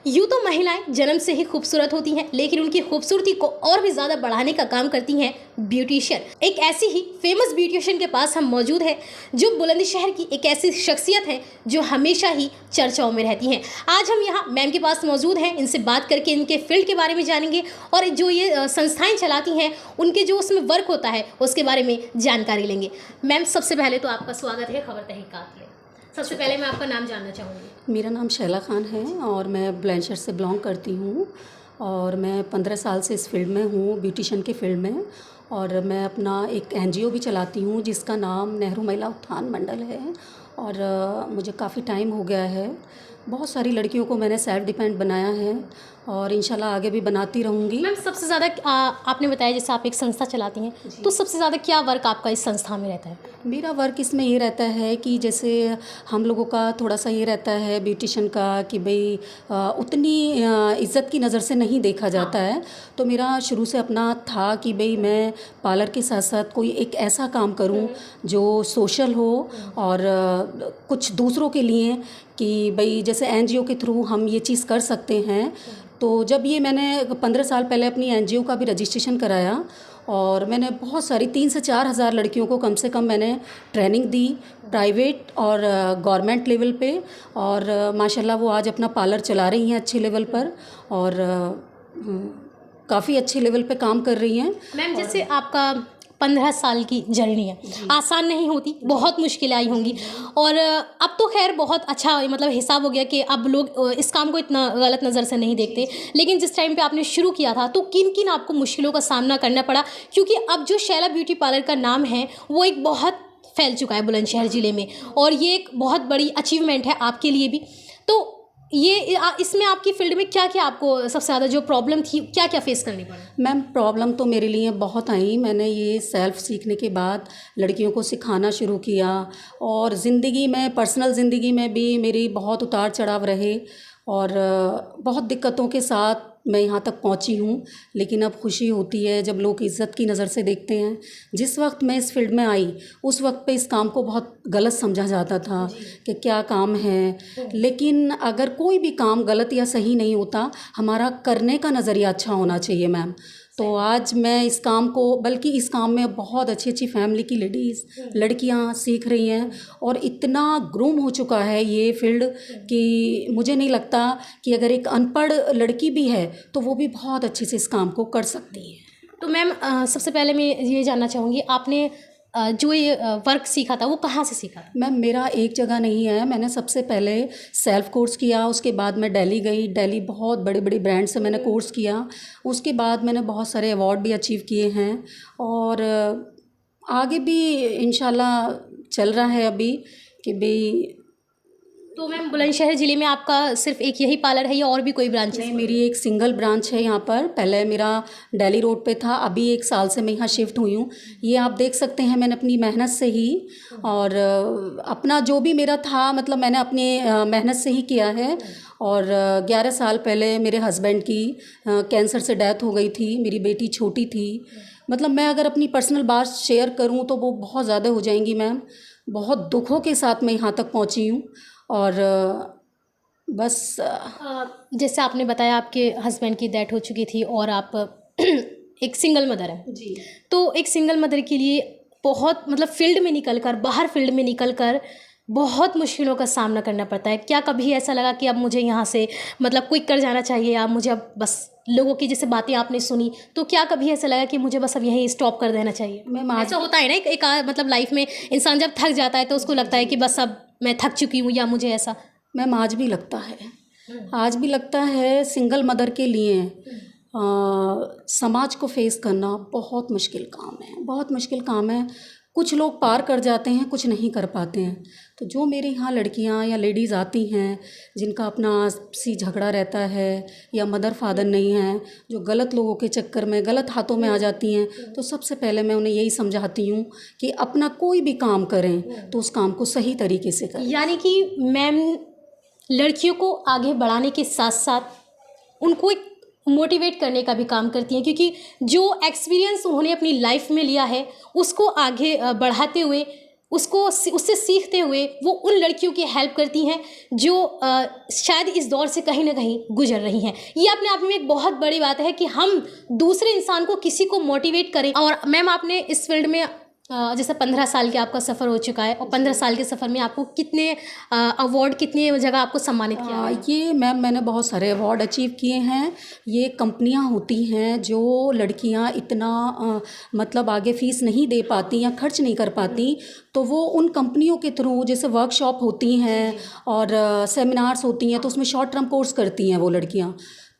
यूँ तो महिलाएं जन्म से ही खूबसूरत होती हैं, लेकिन उनकी खूबसूरती को और भी ज़्यादा बढ़ाने का काम करती हैं ब्यूटिशियन। एक ऐसी ही फेमस ब्यूटिशियन के पास हम मौजूद हैं जो बुलंदशहर की एक ऐसी शख्सियत है जो हमेशा ही चर्चाओं में रहती हैं। आज हम यहाँ मैम के पास मौजूद हैं, इनसे बात करके इनके फील्ड के बारे में जानेंगे और जो ये संस्थाएँ चलाती हैं उनके जो उसमें वर्क होता है उसके बारे में जानकारी लेंगे। मैम, सबसे पहले तो आपका स्वागत है खबर तहकीकात में। सबसे पहले मैं आपका नाम जानना चाहूँगी। मेरा नाम शैला खान है और मैं बुलंदशहर से बिलोंग करती हूँ और मैं 15 साल से इस फील्ड में हूँ, ब्यूटिशियन के फील्ड में। और मैं अपना एक एनजीओ भी चलाती हूँ जिसका नाम नेहरू महिला उत्थान मंडल है। और मुझे काफ़ी टाइम हो गया है। बहुत सारी लड़कियों को मैंने सेल्फ डिपेंड बनाया है और इंशाल्लाह आगे भी बनाती रहूँगी। मैम, सबसे ज़्यादा आपने बताया जैसे आप एक संस्था चलाती हैं, तो सबसे ज़्यादा क्या वर्क आपका इस संस्था में रहता है? मेरा वर्क इसमें ये रहता है कि जैसे हम लोगों का थोड़ा सा ये रहता है ब्यूटिशियन का कि भाई उतनी इज़्ज़त की नज़र से नहीं देखा जाता है। तो मेरा शुरू से अपना था कि भाई मैं पार्लर के साथ साथ कोई एक ऐसा काम करूं जो सोशल हो और कुछ दूसरों के लिए कि भाई जैसे एनजीओ के थ्रू हम ये चीज़ कर सकते हैं। तो जब ये मैंने 15 साल पहले अपनी एनजीओ का भी रजिस्ट्रेशन कराया और मैंने बहुत सारी 3 से 4 हज़ार लड़कियों को कम से कम मैंने ट्रेनिंग दी प्राइवेट और गवर्नमेंट लेवल पे। और माशाल्लाह वो आज अपना पार्लर चला रही हैं अच्छे लेवल पर और काफ़ी अच्छे लेवल पे काम कर रही हैं। मैम, जैसे आपका 15 साल की जर्नी है, आसान नहीं होती, बहुत मुश्किलें आई होंगी और अब तो खैर बहुत अच्छा मतलब हिसाब हो गया कि अब लोग इस काम को इतना गलत नज़र से नहीं देखते। लेकिन जिस टाइम पे आपने शुरू किया था तो किन किन आपको मुश्किलों का सामना करना पड़ा? क्योंकि अब जो शैला ब्यूटी पार्लर का नाम है वो एक बहुत फैल चुका है बुलंदशहर ज़िले में और ये एक बहुत बड़ी अचीवमेंट है आपके लिए भी। तो ये इसमें आपकी फील्ड में क्या क्या आपको सबसे ज़्यादा जो प्रॉब्लम थी, क्या क्या फेस करनी पड़ी? मैम, प्रॉब्लम तो मेरे लिए बहुत आई। मैंने ये सेल्फ़ सीखने के बाद लड़कियों को सिखाना शुरू किया और ज़िंदगी में, पर्सनल ज़िंदगी में भी मेरी बहुत उतार चढ़ाव रहे और बहुत दिक्कतों के साथ मैं यहाँ तक पहुँची हूँ। लेकिन अब खुशी होती है जब लोग इज़्ज़त की नज़र से देखते हैं। जिस वक्त मैं इस फील्ड में आई उस वक्त पे इस काम को बहुत गलत समझा जाता था कि क्या काम है। लेकिन अगर कोई भी काम गलत या सही नहीं होता, हमारा करने का नज़रिया अच्छा होना चाहिए मैम। तो आज मैं इस काम को, बल्कि इस काम में बहुत अच्छी अच्छी फैमिली की लेडीज़ लड़कियां सीख रही हैं और इतना ग्रूम हो चुका है ये फील्ड कि मुझे नहीं लगता कि अगर एक अनपढ़ लड़की भी है तो वो भी बहुत अच्छे से इस काम को कर सकती है। तो मैम, सबसे पहले मैं ये जानना चाहूँगी, आपने जो ये वर्क सीखा था वो कहाँ से सीखा था? मैम, मेरा एक जगह नहीं है। मैंने सबसे पहले सेल्फ़ कोर्स किया, उसके बाद मैं दिल्ली गई। दिल्ली बहुत बड़े बड़े ब्रांड से मैंने कोर्स किया। उसके बाद मैंने बहुत सारे अवार्ड भी अचीव किए हैं और आगे भी इंशाल्लाह चल रहा है अभी कि भाई। तो मैम, बुलंदशहर ज़िले में आपका सिर्फ एक यही पार्लर है या और भी कोई ब्रांच है? नहीं, मेरी एक सिंगल ब्रांच है यहाँ पर। पहले मेरा दिल्ली रोड पे था, अभी 1 साल से मैं यहाँ शिफ्ट हुई हूँ। ये आप देख सकते हैं मैंने अपनी मेहनत से ही और अपना जो भी मेरा था मतलब मैंने अपनी मेहनत से ही किया है। और 11 साल पहले मेरे हस्बैंड की कैंसर से डेथ हो गई थी। मेरी बेटी छोटी थी। मतलब मैं अगर अपनी पर्सनल बात शेयर करूँ तो वो बहुत ज़्यादा हो जाएंगी मैम। बहुत दुखों के साथ मैं यहाँ तक पहुँची हूँ और बस। जैसे आपने बताया आपके हस्बैंड की डेथ हो चुकी थी और आप एक सिंगल मदर हैं जी। तो एक सिंगल मदर के लिए बहुत मतलब फील्ड में निकल कर, बाहर फील्ड में निकल कर बहुत मुश्किलों का सामना करना पड़ता है। क्या कभी ऐसा लगा कि अब मुझे यहाँ से मतलब क्विक कर जाना चाहिए, या मुझे अब बस लोगों की जैसे बातें आपने सुनी तो क्या कभी ऐसा लगा कि मुझे बस अब यहीं स्टॉप कर देना चाहिए? मैम, आज ऐसा होता है ना एक मतलब लाइफ में इंसान जब थक जाता है तो उसको लगता है कि बस अब मैं थक चुकी हूँ, या मुझे ऐसा। मैम, आज भी लगता है, आज भी लगता है। सिंगल मदर के लिए समाज को फेस करना बहुत मुश्किल काम है, बहुत मुश्किल काम है। कुछ लोग पार कर जाते हैं, कुछ नहीं कर पाते हैं। तो जो मेरे यहाँ लड़कियाँ या लेडीज़ आती हैं जिनका अपना आपसी झगड़ा रहता है या मदर फादर नहीं है, जो गलत लोगों के चक्कर में गलत हाथों में आ जाती हैं, तो सबसे पहले मैं उन्हें यही समझाती हूँ कि अपना कोई भी काम करें तो उस काम को सही तरीके से करें। यानी कि मैम लड़कियों को आगे बढ़ाने के साथ साथ उनको एक मोटिवेट करने का भी काम करती हैं, क्योंकि जो एक्सपीरियंस उन्होंने अपनी लाइफ में लिया है उसको आगे बढ़ाते हुए उससे सीखते हुए वो उन लड़कियों की हेल्प करती हैं जो शायद इस दौर से कहीं ना कहीं गुजर रही हैं। ये अपने आप में एक बहुत बड़ी बात है कि हम दूसरे इंसान को, किसी को मोटिवेट करें। और मैम, आपने इस फील्ड में जैसे 15 साल के आपका सफ़र हो चुका है, और 15 साल के सफ़र में आपको कितने अवार्ड, कितने जगह आपको सम्मानित किया है? ये मैम, मैंने बहुत सारे अवार्ड अचीव किए हैं। ये कंपनियां होती हैं जो लड़कियां इतना मतलब आगे फ़ीस नहीं दे पाती या खर्च नहीं कर पाती, तो वो उन कंपनियों के थ्रू, जैसे वर्कशॉप होती हैं और सेमिनार्स होती हैं, तो उसमें शॉर्ट टर्म कोर्स करती हैं वो लड़कियां।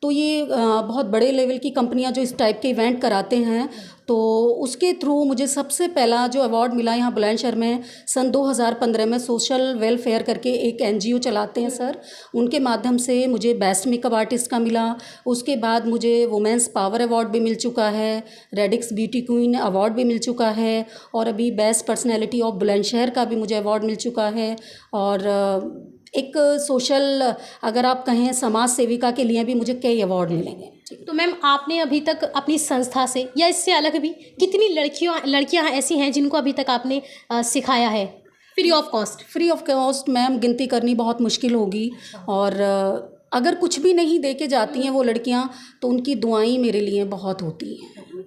तो ये बहुत बड़े लेवल की कंपनियां जो इस टाइप के इवेंट कराते हैं, तो उसके थ्रू मुझे सबसे पहला जो अवार्ड मिला यहाँ बुलंदशहर में सन 2015 में, सोशल वेलफेयर करके एक एनजीओ चलाते हैं सर, उनके माध्यम से मुझे बेस्ट मेकअप आर्टिस्ट का मिला। उसके बाद मुझे वुमेंस पावर अवार्ड भी मिल चुका है, रेडिक्स ब्यूटी क्वीन अवार्ड भी मिल चुका है, और अभी बेस्ट पर्सनैलिटी ऑफ बुलंदशहर का भी मुझे अवार्ड मिल चुका है। और एक सोशल, अगर आप कहें समाज सेविका के लिए भी मुझे कई अवार्ड मिलेंगे। तो मैम, आपने अभी तक अपनी संस्था से या इससे अलग भी कितनी लड़कियां ऐसी हैं जिनको अभी तक आपने सिखाया है free of cost? Free of cost ma'am गिनती करनी बहुत मुश्किल होगी, और अगर कुछ भी नहीं दे के जाती हैं वो लड़कियां, तो उनकी दुआएं मेरे लिए बहुत होती हैं।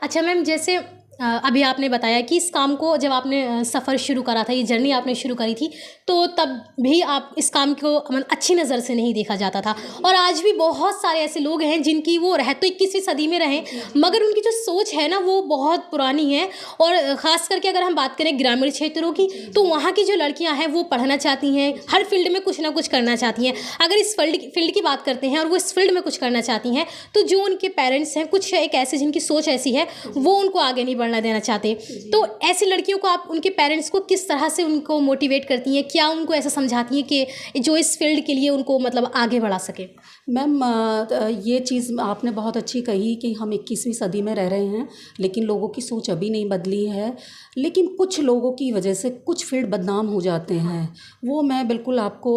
अच्छा मैम, जैसे अभी आपने बताया कि इस काम को जब आपने सफ़र शुरू करा था, ये जर्नी आपने शुरू करी थी, तो तब भी आप इस काम को मतलब अच्छी नज़र से नहीं देखा जाता था। और आज भी बहुत सारे ऐसे लोग हैं जिनकी वो रह तो 21वीं सदी में रहें, मगर उनकी जो सोच है ना वो बहुत पुरानी है। और ख़ास करके अगर हम बात करें ग्रामीण क्षेत्रों की, तो वहाँ की जो लड़कियाँ हैं वो पढ़ना चाहती हैं, हर फील्ड में कुछ ना कुछ करना चाहती हैं। अगर इस फील्ड की बात करते हैं और वो इस फील्ड में कुछ करना चाहती हैं, तो जो उनके पेरेंट्स हैं, कुछ एक ऐसे जिनकी सोच ऐसी है, वो उनको आगे नहीं बढ़ना देना चाहते। तो ऐसी लड़कियों को आप, उनके पेरेंट्स को किस तरह से उनको मोटिवेट करती हैं? क्या उनको ऐसा समझाती हैं कि जो इस फील्ड के लिए उनको मतलब आगे बढ़ा सके? मैम, ये चीज़ आपने बहुत अच्छी कही कि हम 21वीं सदी में रह रहे हैं, लेकिन लोगों की सोच अभी नहीं बदली है। लेकिन कुछ लोगों की वजह से कुछ फील्ड बदनाम हो जाते हैं, वो मैं बिल्कुल आपको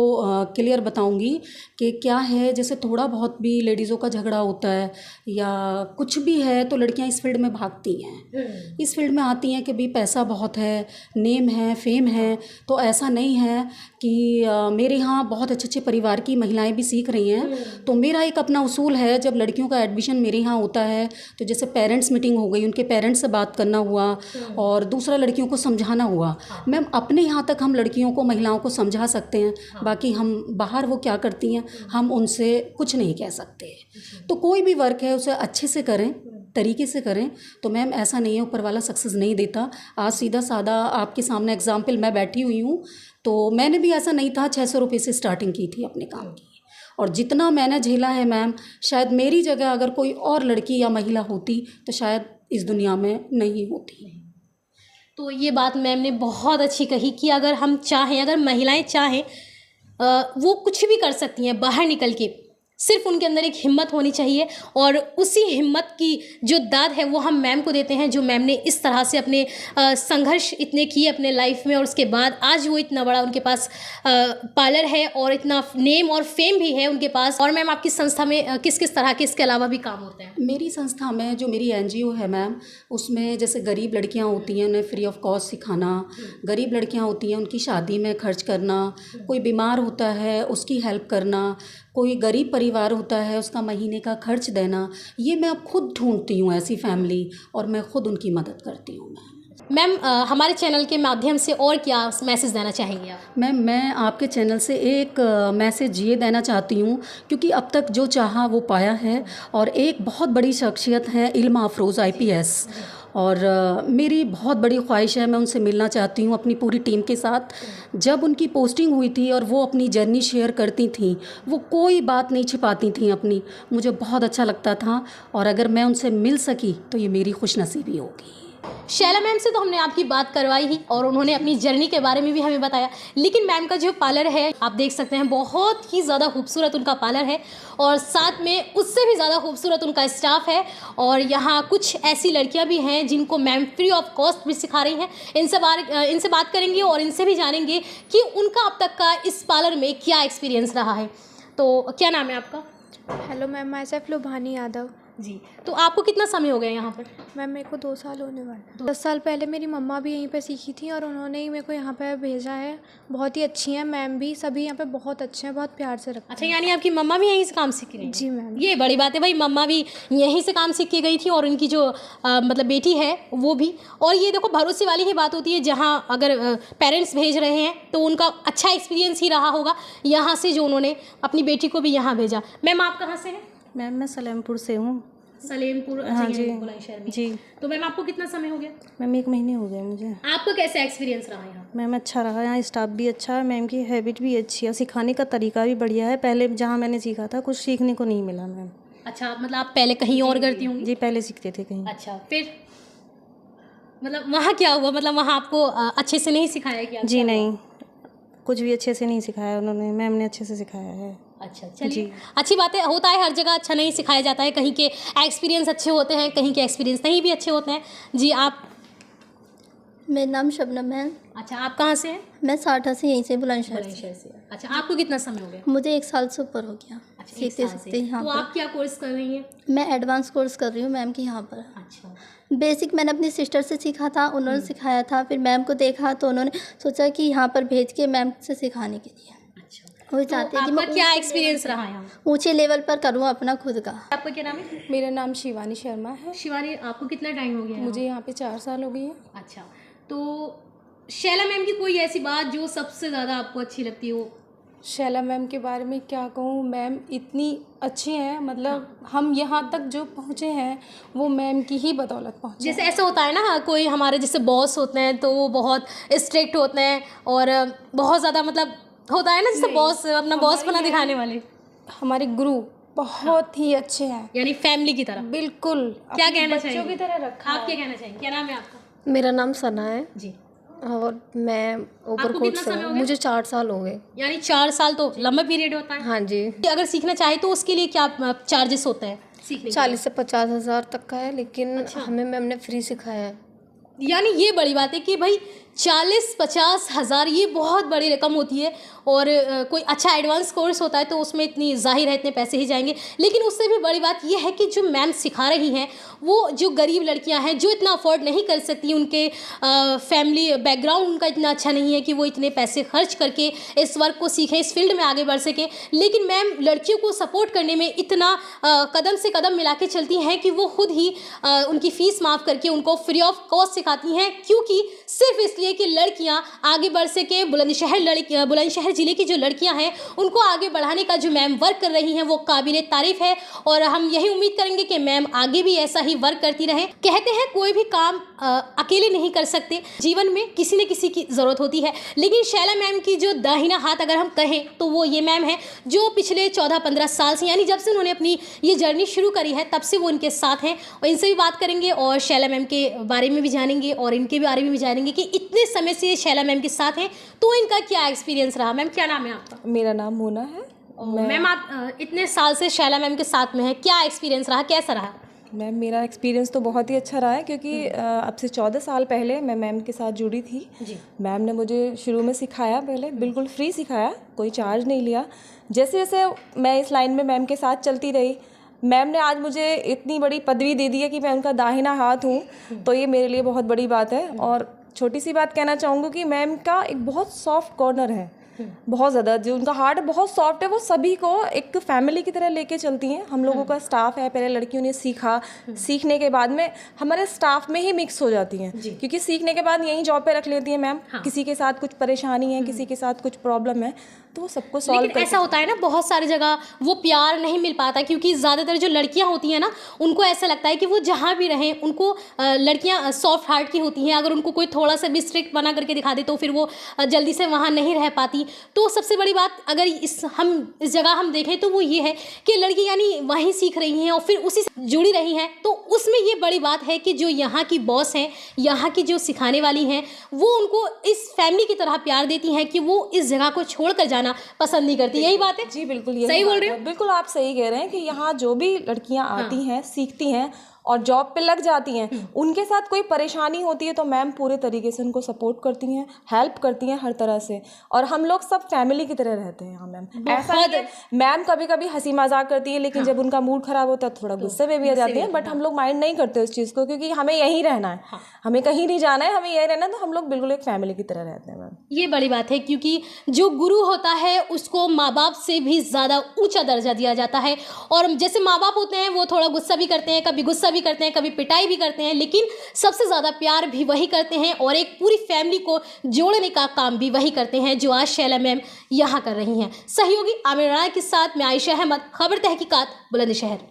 क्लियर बताऊंगी कि क्या है। जैसे थोड़ा बहुत भी लेडीज़ों का झगड़ा होता है या कुछ भी है, तो लड़कियां इस फील्ड में भागती हैं, इस फील्ड में आती हैं कि भाई पैसा बहुत है, नेम है, फेम है। तो ऐसा नहीं है कि मेरे यहाँ बहुत अच्छे अच्छे परिवार की महिलाएं भी सीख रही हैं। तो मेरा एक अपना उसूल है, जब लड़कियों का एडमिशन मेरे यहाँ होता है, तो जैसे पेरेंट्स मीटिंग हो गई, उनके पेरेंट्स से बात करना हुआ, और दूसरा लड़कियों को समझाना हुआ। मैम, अपने यहाँ तक हम लड़कियों को, महिलाओं को समझा सकते हैं, बाकी हम बाहर वो क्या करती हैं हम उनसे कुछ नहीं कह सकते। तो कोई भी वर्क है उसे अच्छे से करें, तरीके से करें। तो मैम, ऐसा नहीं है ऊपर वाला सक्सेस नहीं देता। आज सीधा साधा आपके सामने एग्जाम्पल, मैं बैठी हुई हूँ, तो मैंने भी ऐसा नहीं था, 600 रुपये से स्टार्टिंग की थी अपने काम की, और जितना मैंने झेला है मैम, शायद मेरी जगह अगर कोई और लड़की या महिला होती तो शायद इस दुनिया में नहीं होती। तो ये बात मैम ने बहुत अच्छी कही कि अगर हम चाहें, अगर महिलाएं चाहें, वो कुछ भी कर सकती हैं बाहर निकल के। सिर्फ उनके अंदर एक हिम्मत होनी चाहिए, और उसी हिम्मत की जो दाद है वो हम मैम को देते हैं, जो मैम ने इस तरह से अपने संघर्ष इतने किए अपने लाइफ में, और उसके बाद आज वो इतना बड़ा उनके पास पार्लर है और इतना नेम और फेम भी है उनके पास। और मैम, आपकी संस्था में किस किस तरह के इसके अलावा भी काम होते हैं? मेरी संस्था में, जो मेरी एनजीओ है मैम, उसमें जैसे गरीब लड़कियां होती हैं उन्हें फ्री ऑफ कॉस्ट सिखाना, गरीब लड़कियां होती हैं उनकी शादी में खर्च करना, कोई बीमार होता है उसकी हेल्प करना, कोई गरीब परिवार होता है उसका महीने का खर्च देना, ये मैं अब खुद ढूंढती हूँ ऐसी फैमिली, और मैं खुद उनकी मदद करती हूँ। मैम, हमारे चैनल के माध्यम से और क्या मैसेज देना चाहेंगे आप? मैम, मैं आपके चैनल से एक मैसेज ये देना चाहती हूँ, क्योंकि अब तक जो चाहा वो पाया है, और एक बहुत बड़ी शख्सियत है इल्मा अफरोज़ IPS, और मेरी बहुत बड़ी ख्वाहिश है, मैं उनसे मिलना चाहती हूँ अपनी पूरी टीम के साथ। जब उनकी पोस्टिंग हुई थी और वो अपनी जर्नी शेयर करती थी, वो कोई बात नहीं छिपाती थी अपनी, मुझे बहुत अच्छा लगता था, और अगर मैं उनसे मिल सकी तो ये मेरी खुशनसीबी होगी। शैला मैम से तो हमने आपकी बात करवाई ही, और उन्होंने अपनी जर्नी के बारे में भी हमें बताया, लेकिन मैम का जो पार्लर है आप देख सकते हैं, बहुत ही ज़्यादा खूबसूरत उनका पार्लर है, और साथ में उससे भी ज़्यादा खूबसूरत उनका स्टाफ है। और यहाँ कुछ ऐसी लड़कियाँ भी हैं जिनको मैम फ्री ऑफ कॉस्ट भी सिखा रही हैं। इनसे बात करेंगे और इनसे भी जानेंगे कि उनका अब तक का इस पार्लर में क्या एक्सपीरियंस रहा है। तो क्या नाम है आपका? Hello ma'am, myself Lubhani Yadav. जी, तो आपको कितना समय हो गया यहाँ पर? मैम मेरे को 2 साल होने वाले। 10 साल पहले मेरी मम्मा भी यहीं पे सीखी थी और उन्होंने ही मेरे को यहाँ पे भेजा है। बहुत ही अच्छी हैं मैम भी, सभी यहाँ पे बहुत अच्छे हैं, बहुत प्यार से रखते अच्छा, यानी आपकी मम्मा भी यहीं से काम सीख रही हैं। हैं? जी मैम। ये बड़ी बात है भाई, मम्मा भी यहीं से काम सीख के गई थी और उनकी जो मतलब बेटी है वो भी। और ये देखो भरोसे वाली ही बात होती है, जहाँ अगर पेरेंट्स भेज रहे हैं तो उनका अच्छा एक्सपीरियंस ही रहा होगा यहाँ से, जो उन्होंने अपनी बेटी को भी यहाँ भेजा। मैम आप कहाँ से हैं? मैम मैं सलेमपुर से हूँ। सलेमपुर? हाँ जी बुलंदशहर में। जी। तो मैम आपको कितना समय हो गया? मैम 1 महीने हो गए मुझे। आपका कैसा एक्सपीरियंस रहा यहाँ? मैम अच्छा रहा, यहाँ स्टाफ भी अच्छा है, मैम की हैबिट भी अच्छी है, सिखाने का तरीका भी बढ़िया है। पहले जहाँ मैंने सीखा था कुछ सीखने को नहीं मिला मैम। अच्छा, मतलब आप पहले कहीं और करती होंगी? जी पहले सीखते थे कहीं। अच्छा, फिर मतलब वहाँ क्या हुआ? मतलब वहाँ आपको अच्छे से नहीं सिखाया गया? जी नहीं, कुछ भी अच्छे से नहीं सिखाया उन्होंने, मैम ने अच्छे से सिखाया है। अच्छा, चलिए अच्छी बात है। होता है हर जगह अच्छा नहीं सिखाया जाता है, कहीं के एक्सपीरियंस अच्छे होते हैं, कहीं के एक्सपीरियंस नहीं भी अच्छे होते हैं। जी आप? मेरा नाम शबनम है। अच्छा, आप कहाँ से हैं? मैं साठा से, यहीं से, बुलंदशहर से। बुलंदशहर से। अच्छा, आपको कितना समय हो गया? मुझे 1 साल से ऊपर हो गया। अच्छा, सीखते सीखते यहाँ तो पर। आप क्या कोर्स कर रही हैं? मैं एडवांस कोर्स कर रही हूँ मैम के यहाँ पर। अच्छा, बेसिक मैंने अपनी सिस्टर से सीखा था, उन्होंने सिखाया था, फिर मैम को देखा तो उन्होंने सोचा कि यहाँ पर भेज के मैम से सिखाने के लिए। अच्छा, वही तो चाहते हैं कि आपका मैं क्या एक्सपीरियंस रहा यहाँ? ऊँचे लेवल पर करूँ अपना खुद का। आपका क्या नाम है? मेरा नाम शिवानी शर्मा है। शिवानी, आपको कितना टाइम हो गया है? मुझे यहाँ पे 4 साल हो गई है। अच्छा, तो शैला मैम की कोई ऐसी बात जो सबसे ज़्यादा आपको अच्छी लगती हो? शैला मैम के बारे में क्या कहूँ, मैम इतनी अच्छी हैं, मतलब हम यहाँ तक जो पहुँचे हैं वो मैम की ही बदौलत पहुँचे। जैसे ऐसा होता है ना, कोई हमारे जैसे बॉस होते हैं तो वो बहुत स्ट्रिक्ट होते हैं और बहुत ज़्यादा मतलब होता है ना, जैसे बॉस अपना बॉस बना दिखाने वाले। हमारे गुरु बहुत ही अच्छे हैं, यानी फैमिली की तरह। बिल्कुल क्या अपने कहना बच्चों चाहिए? की तरह रखा आप है। क्या कहना चाहेंगे? क्या नाम है आपका? मेरा नाम सना है जी। और मैं आपको ऊपरकोट कितना से समय हो हूँ। गया? मुझे 4 साल हो गए। यानी 4 साल तो लंबा पीरियड होता है। हाँ जी। अगर सीखना चाहे तो उसके लिए क्या चार्जेस होते हैं सीखने के? 40 से 50 हज़ार तक का है, लेकिन अच्छा। हमें मैम ने फ्री सिखाया है। यानी ये बड़ी बात है कि भाई 40-50 हज़ार ये बहुत बड़ी रकम होती है। और कोई अच्छा एडवांस कोर्स होता है तो उसमें इतनी जाहिर है इतने पैसे ही जाएंगे। लेकिन उससे भी बड़ी बात ये है कि जो मैम सिखा रही हैं वो जो गरीब लड़कियां हैं जो इतना अफोर्ड नहीं कर सकती, उनके फैमिली बैकग्राउंड उनका इतना अच्छा नहीं है कि वो इतने पैसे खर्च करके इस वर्क को सीखें, इस फील्ड में आगे बढ़ सकें। लेकिन मैम लड़कियों को सपोर्ट करने में इतना कदम से कदम मिला के चलती हैं कि वो खुद ही उनकी फ़ीस माफ़ करके उनको फ्री ऑफ कॉस्ट सिखाती हैं, क्योंकि सिर्फ इसलिए कि लड़कियां आगे बढ़ सके। बुलंदशहर ज़िले की जो लड़कियां हैं उनको आगे बढ़ाने का जो मैम वर्क कर रही हैं वो काबिल तारीफ़ है और हम यही उम्मीद करेंगे कि मैम आगे भी ऐसा ही वर्क करती रहें। कहते हैं कोई भी काम अकेले नहीं कर सकते, जीवन में किसी न किसी की ज़रूरत होती है। लेकिन शैला मैम की जो दाहिना हाथ अगर हम कहें तो वो ये मैम है जो पिछले 14-15 साल से, यानी जब से उन्होंने अपनी ये जर्नी शुरू करी है तब से वो इनके साथ हैं। और इनसे भी बात करेंगे और शैला मैम के बारे में भी जानेंगे और इनके बारे में भी जानेंगे कि इतने समय से शैला मैम के साथ हैं तो इनका क्या एक्सपीरियंस रहा। मैम क्या नाम है आपका? मेरा नाम मोना है। मैम आप इतने साल से शैला मैम के साथ में हैं, क्या एक्सपीरियंस रहा, कैसा रहा? मैम मेरा एक्सपीरियंस तो बहुत ही अच्छा रहा है, क्योंकि अब से 14 साल पहले मैं मैम के साथ जुड़ी थी। जी। मैम ने मुझे शुरू में सिखाया, पहले बिल्कुल फ्री सिखाया, कोई चार्ज नहीं लिया। जैसे जैसे मैं इस लाइन में मैम के साथ चलती रही, मैम ने आज मुझे इतनी बड़ी पदवी दे दी है कि मैं उनका दाहिना हाथ हूँ, तो ये मेरे लिए बहुत बड़ी बात है। और छोटी सी बात कहना चाहूँगी कि मैम का एक बहुत सॉफ्ट कॉर्नर है, बहुत ज़्यादा, जो उनका हार्ट बहुत सॉफ्ट है, वो सभी को एक फैमिली की तरह लेके चलती हैं। हम लोगों का स्टाफ है, पहले लड़कियों ने सीखा, सीखने के बाद में हमारे स्टाफ में ही मिक्स हो जाती हैं, क्योंकि सीखने के बाद यहीं जॉब पे रख लेती हैं मैम। किसी के साथ कुछ परेशानी है, किसी के साथ कुछ प्रॉब्लम है, तो वो सबको सॉल्व लेकिन ऐसा होता है ना बहुत सारी जगह वो प्यार नहीं मिल पाता, क्योंकि ज़्यादातर जो लड़कियां होती हैं ना उनको ऐसा लगता है कि वो जहाँ भी रहें उनको लड़कियां सॉफ्ट हार्ट की होती हैं, अगर उनको कोई थोड़ा सा भी स्ट्रिक्ट बना करके दिखा दे तो फिर वो जल्दी से वहाँ नहीं रह पाती। तो सबसे बड़ी बात अगर इस जगह हम देखें तो वो ये है कि लड़की यानी वहीं सीख रही हैं और फिर उसी से जुड़ी रही हैं, तो उसमें ये बड़ी बात है कि जो यहाँ की बॉस हैं, यहाँ की जो सिखाने वाली हैं, वो उनको इस फैमिली की तरह प्यार देती हैं कि वो इस जगह को छोड़ कर जाना पसंद नहीं करती। यही बात है? जी बिल्कुल, यही सही बोल बात रहे है। हो? बिल्कुल आप सही कह रहे हैं कि यहाँ जो भी लड़कियाँ आती हैं, सीखती हैं, और जॉब पे लग जाती हैं, उनके साथ कोई परेशानी होती है तो मैम पूरे तरीके से उनको सपोर्ट करती हैं, हेल्प करती हैं हर तरह से। और हम लोग सब फैमिली की तरह रहते हैं यहाँ मैम। ऐसा नहीं है, मैम कभी कभी हंसी मजाक करती है, लेकिन जब उनका मूड खराब होता है थोड़ा गुस्से में भी आ जाती हैं, बट हम लोग माइंड नहीं करते उस चीज़ को, क्योंकि हमें यहीं रहना है, हमें कहीं नहीं जाना है, हमें यहीं रहना है, तो हम लोग बिल्कुल एक फैमिली की तरह रहते हैं मैम। ये बड़ी बात है, क्योंकि जो गुरु होता है उसको माँ बाप से भी ज़्यादा ऊंचा दर्जा दिया जाता है। और जैसे माँ बाप होते हैं वो थोड़ा गुस्सा भी करते हैं, कभी गुस्सा भी करते हैं, कभी पिटाई भी करते हैं, लेकिन सबसे ज़्यादा प्यार भी वही करते हैं और एक पूरी फैमिली को जोड़ने का काम भी वही करते हैं, जो आज शैला मैम यहाँ कर रही हैं। सहयोगी आमिर राणा के साथ मैं आयशा अहमद, खबर तहकीकात, बुलंदशहर।